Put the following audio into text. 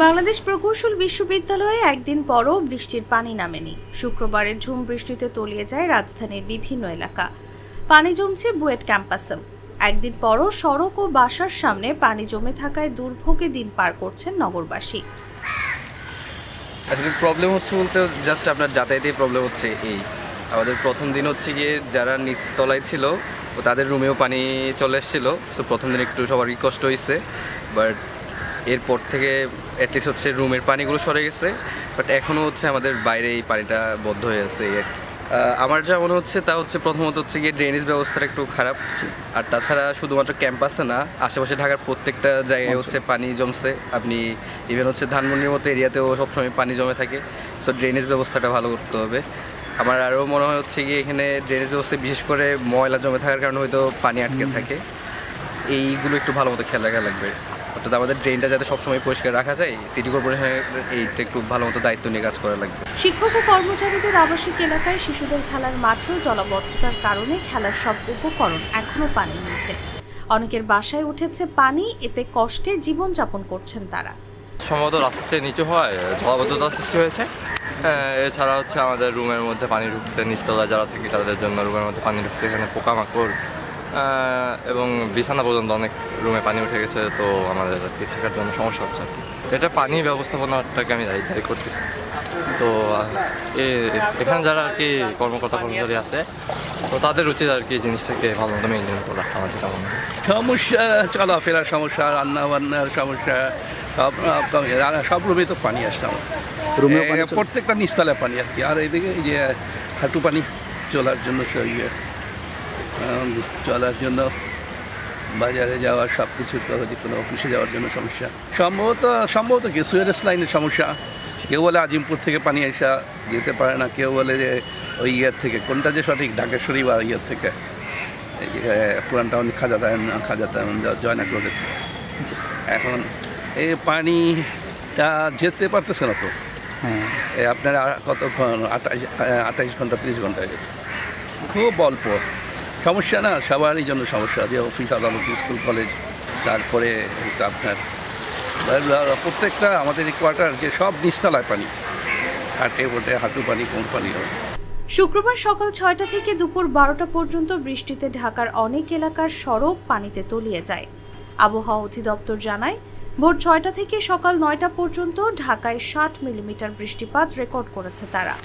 বাংলাদেশ প্রকৌশল বিশ্ববিদ্যালয়ে একদিন পরও বৃষ্টির পানি নামেনি। শুক্রবারের ঝুম বৃষ্টিতে তলিয়ে যায় রাজধানীর বিভিন্ন এলাকা। পানি জমছে বুয়েট ক্যাম্পাসেও। একদিন পরও সড়ক ও বাসার সামনে পানি জমে থাকায় দুর্ভোগে দিন পার করছেন নগরবাসী। আসলে প্রবলেম হচ্ছে বলতে জাস্ট আপনার যাতায়াতের প্রবলেম হচ্ছে। আমাদের প্রথম দিন হচ্ছে গিয়ে যারা নিচতলায় ছিল তাদের রুমেও পানি চলে এসেছিল। সো প্রথম দিন একটু সবারই কষ্ট হয়েছে, বাট এরপর থেকে অ্যাটলিস্ট হচ্ছে রুমের পানিগুলো সরে গেছে, বাট এখনও হচ্ছে আমাদের বাইরে এই পানিটা বদ্ধ হয়ে আছে। আমার যা মনে হচ্ছে তা হচ্ছে প্রথমত হচ্ছে গিয়ে ড্রেনেজ ব্যবস্থাটা একটু খারাপ, আর তাছাড়া শুধুমাত্র ক্যাম্পাসে না, আশেপাশে ঢাকার প্রত্যেকটা জায়গায় হচ্ছে পানি জমছে। আপনি ইভেন হচ্ছে ধানমন্ডির মতো এরিয়াতেও সবসময় পানি জমে থাকে। সো ড্রেনেজ ব্যবস্থাটা ভালো করতে হবে। আমার আরও মনে হয় হচ্ছে গিয়ে এখানে ড্রেনেজ ব্যবস্থা বিশেষ করে ময়লা জমে থাকার কারণে হয়তো পানি আটকে থাকে, এইগুলো একটু ভালো মতো খেয়াল রাখা লাগবে। অর্থাৎ আমাদের ড্রেনটা যাতে সবসময় পরিষ্কার রাখা যায়, সিটি কর্পোরেশনের এইটা একটু ভালো মতো দায়িত্ব নিয়ে কাজ করা লাগবে। শিক্ষক ও কর্মচারীদের আবাসিক এলাকায় শিশুদের খেলার মাঠেও জলাবদ্ধতার কারণে খেলার সব উপকরণ এখনো পানির নিচে। অনেকের বাসায় উঠেছে পানি, এতে কষ্টে জীবনযাপন করছেন তারা। সম্ভবত রাস্তা থেকে নিচু হওয়ায় জলাবদ্ধতার সৃষ্টি হয়েছে। এছাড়া হচ্ছে আমাদের রুমের মধ্যে পানি ঢুকছে, নিচতলায় যারা থাকে তাদের জন্য রুমের মধ্যে পানি ঢুকছে, এখানে পোকামাকড় এবং বিছানা পর্যন্ত অনেক রুমে পানি উঠে গেছে। তো আমাদের আর কি থাকার জন্য সমস্যা হচ্ছে আর কি। এটা পানি ব্যবস্থাপনাটাকে আমি দায়ী করতেছি। তো এখানে যারা আর কি কর্মকর্তা কর্মচারী আছে, তো তাদের উচিত আর কি জিনিসটাকে ভালো মতো মেনটেন করা। আমার যেটা মনে হয় সমস্যা, চলাফেরার সমস্যা, রান্নাবান্নার সমস্যা, সব রুমে তো পানি আসছে আমার রুমে, প্রত্যেকটা নিচতলায় পানি আর কি। আর এইদিকে এই যে হাঁটু পানি চলার জন্য চলার জন্য বাজারে যাওয়ার সব কিছু, যদি কোনো অফিসে যাওয়ার জন্য সমস্যা। সম্ভবত কি সুয়েরেজ লাইনের সমস্যা। কেউ বলে আজিমপুর থেকে পানি আসা যেতে পারে না, কেউ বলে যে ওই থেকে, কোনটা যে সঠিক, ঢাকেশ্বরী বা থেকে এই যে পুরান টাউন খাজাদায়ন জয়নাক রোডের থেকে। এখন এই পানিটা যেতে পারতেছে না তো। আপনার কতক্ষণ, 28 ঘন্টা 30 ঘন্টায় যেতে, খুব অল্প সমস্যা না, সবারই জন্য সমস্যা। যে অফিস, আদালত, স্কুল, কলেজ, তারপরে আপনার প্রত্যেকটা আমাদের এই কোয়ার্টার যে সব নিচতলায় পানি, হাঁটে বোটে হাঁটু পানি, কোন পানি হবে। শুক্রবার সকাল 6টা থেকে দুপুর 12টা পর্যন্ত বৃষ্টিতে ঢাকার অনেক এলাকার সড়ক পানিতে তলিয়ে যায়। আবহাওয়া অধিদপ্তর জানায়, ভোর 6টা থেকে সকাল 9টা পর্যন্ত ঢাকায় 60 মিলিমিটার বৃষ্টিপাত রেকর্ড করেছে তারা।